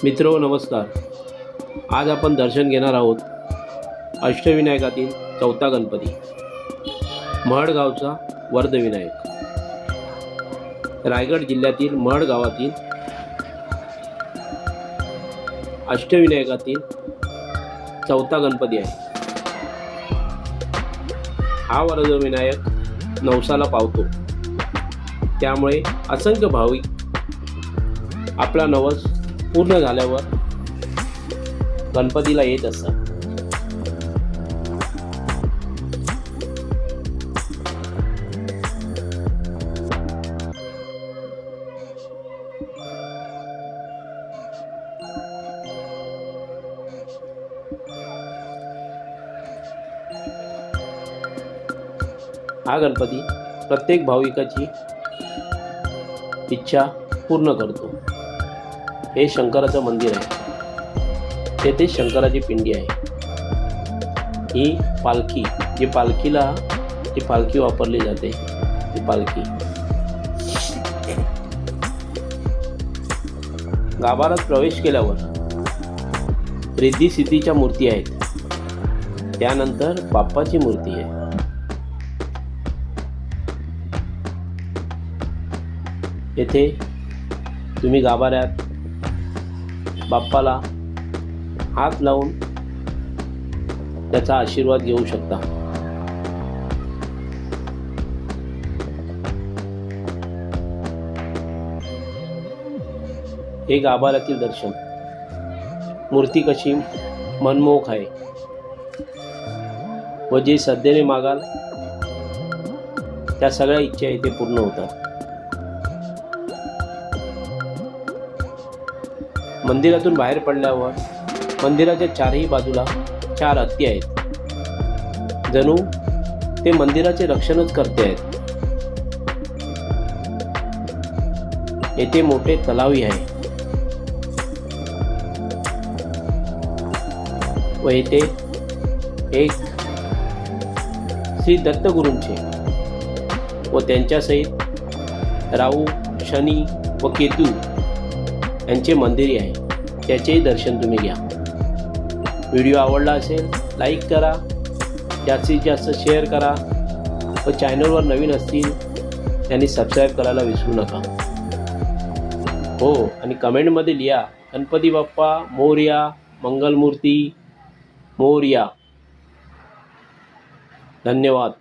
मित्रो नमस्कार. आज आपण दर्शन घेणार आहोत अष्टविनायकातील चौथा गणपती, महड गावचा वर्धविनायक. रायगड जिल्ह्यातील महड गावातील अष्टविनायकातील चौथा गणपती आहे. हा वर्धविनायक नवसाला पावतो, त्यामुळे असंख्य भाविक आपला नवस पूर्ण झाल्यावर गणपतीला येत असतात. हा गणपती प्रत्येक भाविकाची इच्छा पूर्ण करतो. हे शंकराचं मंदिर आहे, तेथे शंकराची पिंडी आहे. ही पालखी, जी पालखी वापरली जाते, ती पालखी. गाभाऱ्यात प्रवेश केल्यावर रिद्धी सिद्धीच्या मूर्ती आहेत. त्यानंतर बाप्पाची मूर्ती आहे. येथे तुम्ही गाभाऱ्यात बाप्पाला हात लावून त्याचा आशीर्वाद घेऊ शकता. हे गाभाऱ्यातील दर्शन. मूर्ती कशी मनमोहक आहे व जे श्रद्धेने मागाल त्या सगळ्या इच्छा इथे पूर्ण होतात. मंदिरातून बाहेर पडल्यावर मंदिराच्या चारही बाजूला 4 हत्ती आहेत. जणू ते मंदिराचे रक्षणच करते आहेत. येथे मोठे तलावही आहे व येथे एक श्री दत्तगुरूंचे व त्यांच्यासहित राहू, शनी व केतू यांचे मंदिरही आहे. त्याचेही दर्शन तुम्ही घ्या. व्हिडिओ आवडला असेल लाईक करा, जास्तीत जास्त शेअर करा व चॅनलवर नवीन असतील त्यांनी सबस्क्राईब करायला विसरू नका. हो, आणि कमेंटमध्ये लिहा गणपती बाप्पा मोरया, मंगलमूर्ती मोरया. धन्यवाद.